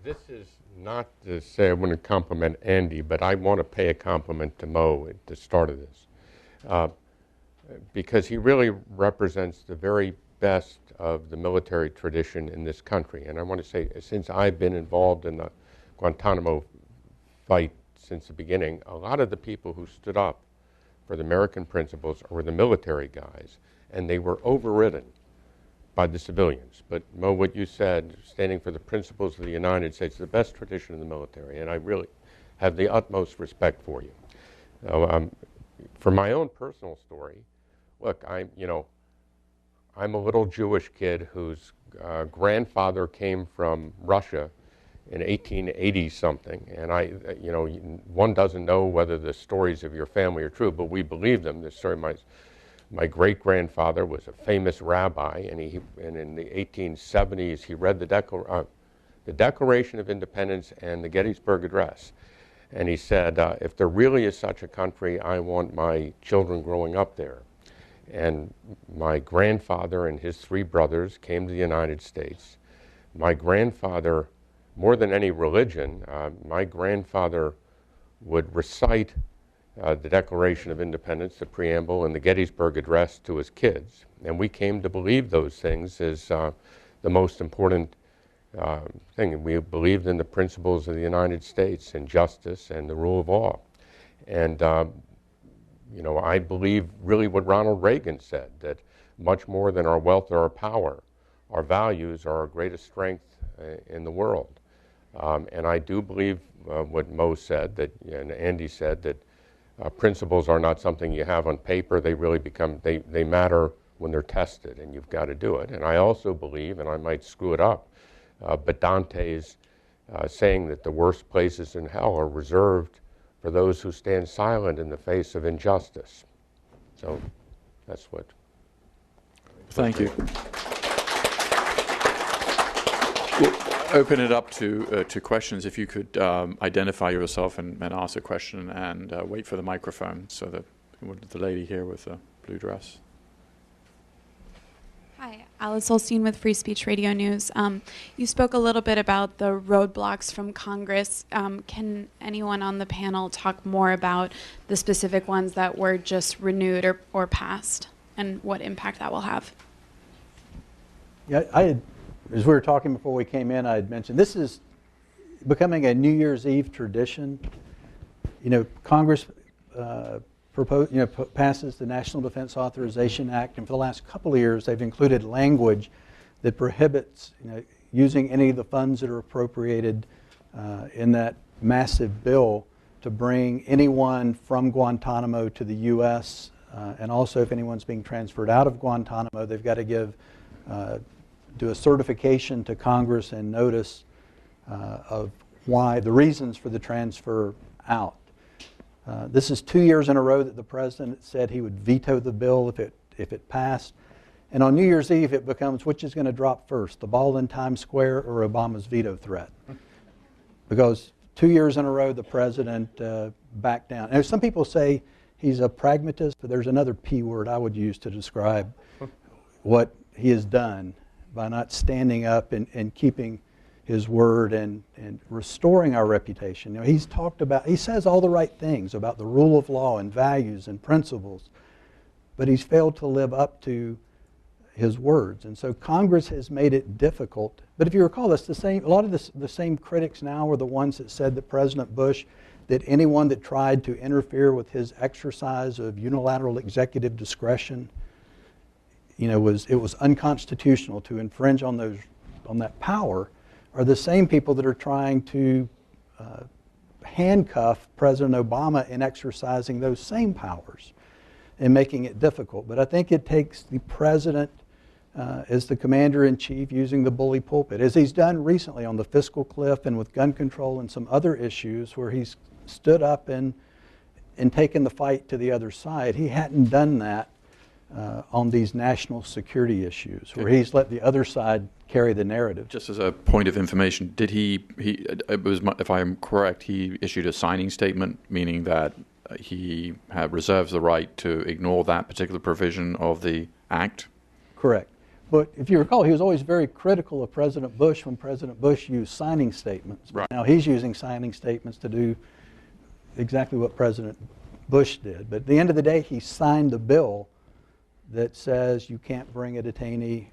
This is not to say I want to compliment Andy, but I want to pay a compliment to Mo at the start of this, because he really represents the very best of the military tradition in this country. And I want to say, since I've been involved in the Guantanamo fight since the beginning, a lot of the people who stood up for the American principles were the military guys, and they were overridden by the civilians. But Mo, what you said, standing for the principles of the United States, the best tradition in the military, and I really have the utmost respect for you. For my own personal story, look, I'm a little Jewish kid whose grandfather came from Russia in 1880 something, and one doesn't know whether the stories of your family are true, but we believe them. The story, my great-grandfather was a famous rabbi, and in the 1870s he read the Declaration of Independence and the Gettysburg Address, and he said, if there really is such a country, I want my children growing up there. And my grandfather and his 3 brothers came to the United States. My grandfather, more than any religion, my grandfather would recite the Declaration of Independence, the preamble, and the Gettysburg Address to his kids. And we came to believe those things as the most important thing. We believed in the principles of the United States and justice and the rule of law. And I believe really what Ronald Reagan said, that much more than our wealth or our power, our values are our greatest strength in the world. And I do believe what Mo said, and Andy said, that principles are not something you have on paper. They really they matter when they're tested, and you've got to do it. And I also believe, and I might screw it up, but Dante's saying that the worst places in hell are reserved for those who stand silent in the face of injustice. So that's what. Thank you. We'll open it up to questions. If you could identify yourself and ask a question, and wait for the microphone, so that the lady here with the blue dress. Hi, Alice Olstein with Free Speech Radio News. You spoke a little bit about the roadblocks from Congress. Can anyone on the panel talk more about the specific ones that were just renewed or passed, and what impact that will have? Yeah, as we were talking before we came in, I had mentioned this is becoming a New Year's Eve tradition. Congress passes the National Defense Authorization Act, and for the last couple of years they've included language that prohibits using any of the funds that are appropriated in that massive bill to bring anyone from Guantanamo to the U.S. And also, if anyone's being transferred out of Guantanamo, they've got to do a certification to Congress and notice of why, the reasons for the transfer out. This is 2 years in a row that the president said he would veto the bill if it passed. And on New Year's Eve, it becomes, which is going to drop first, the ball in Times Square or Obama's veto threat? Because 2 years in a row, the president backed down. And some people say he's a pragmatist, but there's another P word I would use to describe what he has done by not standing up and keeping his word and restoring our reputation. He says all the right things about the rule of law and values and principles, but he's failed to live up to his words. And so Congress has made it difficult. But if you recall, that's the same. A lot of the same critics now are the ones that said that President Bush, that anyone that tried to interfere with his exercise of unilateral executive discretion, it was unconstitutional to infringe on that power, are the same people that are trying to handcuff President Obama in exercising those same powers and making it difficult. But I think it takes the president as the commander-in-chief using the bully pulpit, as he's done recently on the fiscal cliff and with gun control and some other issues where he's stood up and taken the fight to the other side. He hadn't done that on these national security issues, where he's let the other side carry the narrative. Just as a point of information, did if I am correct, he issued a signing statement, meaning that he reserves the right to ignore that particular provision of the Act? Correct. But if you recall, he was always very critical of President Bush when President Bush used signing statements. Right. Now he's using signing statements to do exactly what President Bush did. But at the end of the day, he signed the bill that says you can't bring a detainee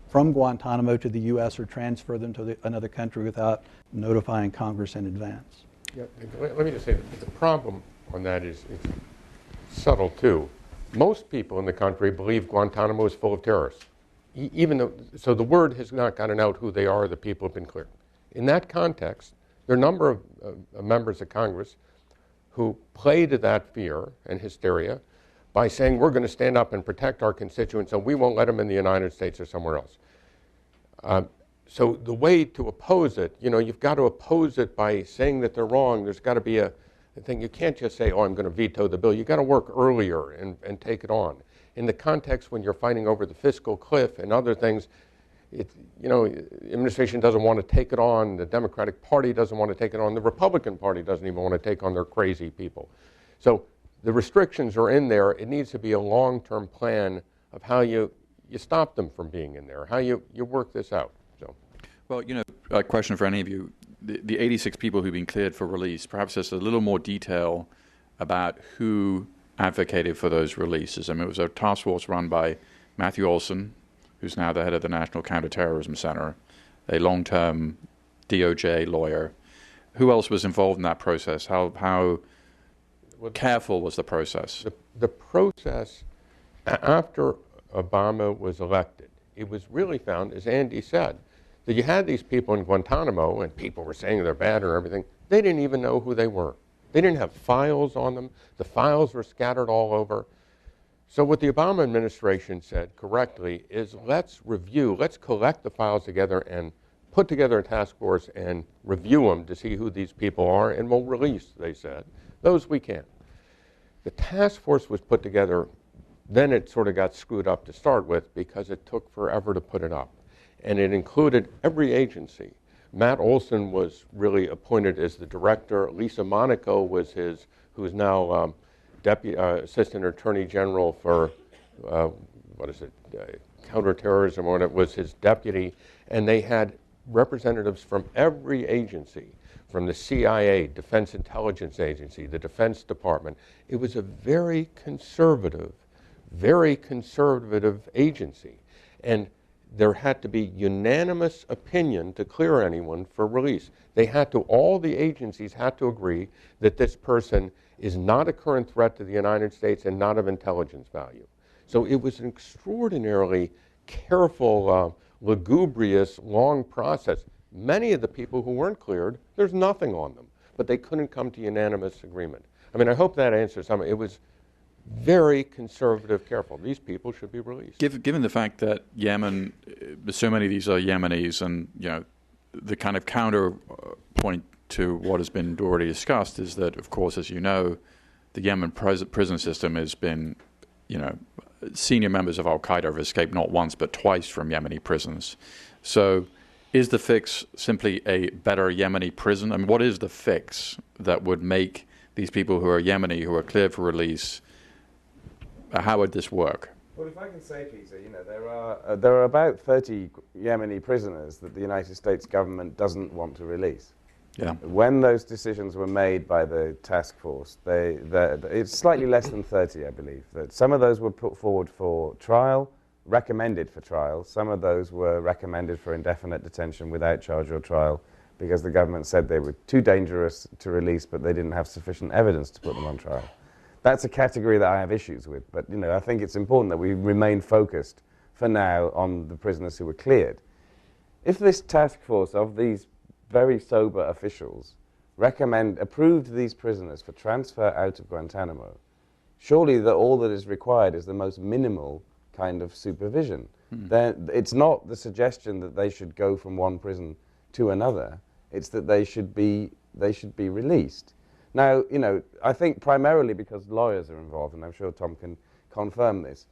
from Guantanamo to the U.S. or transfer them to another country without notifying Congress in advance. Yeah, let me just say that the problem on that is subtle too. Most people in the country believe Guantanamo is full of terrorists. Even though, so the word has not gotten out who they are, the people have been cleared. In that context, there are a number of members of Congress who play to that fear and hysteria by saying we're going to stand up and protect our constituents and we won't let them in the United States or somewhere else. So the way to oppose it, you've got to oppose it by saying that they're wrong. There's got to be a thing. You can't just say, oh, I'm going to veto the bill. You've got to work earlier and take it on. In the context when you're fighting over the fiscal cliff and other things, the administration doesn't want to take it on. The Democratic Party doesn't want to take it on. The Republican Party doesn't even want to take on their crazy people. So the restrictions are in there. It needs to be a long-term plan of how you stop them from being in there, how you work this out. So, well, a question for any of you. The 86 people who've been cleared for release, perhaps just a little more detail about who advocated for those releases. I mean, it was a task force run by Matthew Olson, who's now the head of the National Counterterrorism Center, a long-term DOJ lawyer. Who else was involved in that process? How careful was the process? The process, after Obama was elected, it was really found, as Andy said, that you had these people in Guantanamo, and people were saying they're bad or everything. They didn't even know who they were. They didn't have files on them. The files were scattered all over. So what the Obama administration said correctly is let's collect the files together and put together a task force and review them to see who these people are, and we'll release, they said. Those we can. The task force was put together, then it sort of got screwed up to start with because it took forever to put it up. And it included every agency. Matt Olson was really appointed as the director. Lisa Monaco was who is now Deputy Assistant Attorney General for, counterterrorism, or it was his deputy. And they had representatives from every agency, from the CIA, Defense Intelligence Agency, the Defense Department. It was a very conservative agency. And there had to be unanimous opinion to clear anyone for release. All the agencies had to agree that this person is not a current threat to the United States and not of intelligence value. So it was an extraordinarily careful, lugubrious, long process. Many of the people who weren't cleared, there's nothing on them, but they couldn't come to unanimous agreement. I mean, I hope that answers some. It was very conservative, careful. These people should be released. Given the fact that Yemen, so many of these are Yemenis, and the kind of counterpoint to what has been already discussed is that, of course, as you know, the Yemen prison system has been, senior members of Al-Qaeda have escaped not once but twice from Yemeni prisons. So is the fix simply a better Yemeni prison? I mean, what is the fix that would make these people who are Yemeni, who are cleared for release, how would this work? Well, if I can say, Peter, there are about 30 Yemeni prisoners that the United States government doesn't want to release. Yeah. When those decisions were made by the task force, it's slightly less than 30, I believe. That some of those were put forward for trial, recommended for trial. Some of those were recommended for indefinite detention without charge or trial because the government said they were too dangerous to release, but they didn't have sufficient evidence to put them on trial. That's a category that I have issues with, but I think it's important that we remain focused for now on the prisoners who were cleared. If this task force of these very sober officials approved these prisoners for transfer out of Guantanamo, surely all that is required is the most minimal kind of supervision. Then it's not the suggestion that they should go from one prison to another, it's that they should be released. Now, I think primarily because lawyers are involved, and I'm sure Tom can confirm this,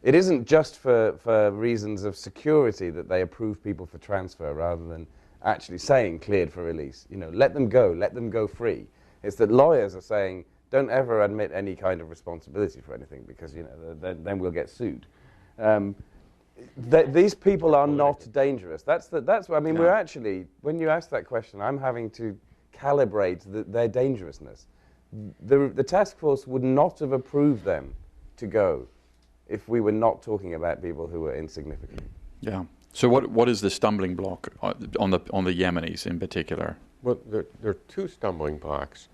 it isn't just for reasons of security that they approve people for transfer rather than actually saying cleared for release. Let them go free. It's that lawyers are saying, don't ever admit any kind of responsibility for anything because, then we'll get sued. these people are not dangerous. That's what I mean. Yeah. We're actually, when you ask that question, I'm having to calibrate their dangerousness. The task force would not have approved them to go if we were not talking about people who were insignificant. Yeah. So what is the stumbling block on the Yemenis in particular? Well, there are two stumbling blocks.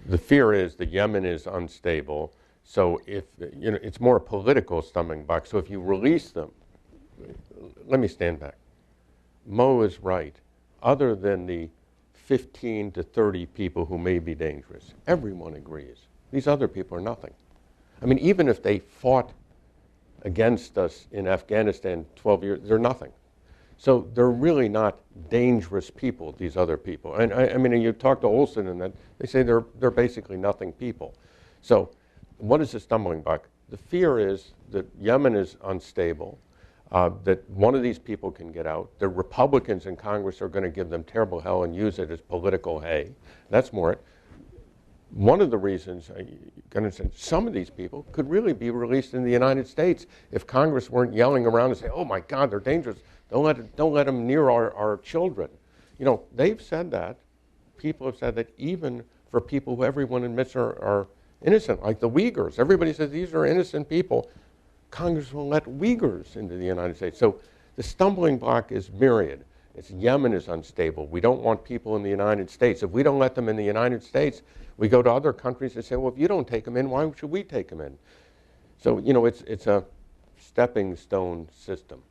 The fear is that Yemen is unstable, so if it's more a political stumbling block. So if you release them, let me stand back. Mo is right. Other than the 15 to 30 people who may be dangerous, everyone agrees. These other people are nothing. I mean, even if they fought against us in Afghanistan 12 years, they're nothing. So they're really not dangerous people, these other people. And I mean, you talk to Olson and that, they say they're basically nothing people. So what is the stumbling block? The fear is that Yemen is unstable, that one of these people can get out. The Republicans in Congress are going to give them terrible hell and use it as political hay. That's more it. One of the reasons, some of these people could really be released in the United States if Congress weren't yelling around and saying, oh my God, they're dangerous. Don't let them near our children. They've said that. People have said that even for people who everyone admits are innocent, like the Uyghurs. Everybody says these are innocent people. Congress will let Uyghurs into the United States. So the stumbling block is myriad. It's Yemen is unstable. We don't want people in the United States. If we don't let them in the United States, we go to other countries and say, well, if you don't take them in, why should we take them in? So, it's a stepping stone system.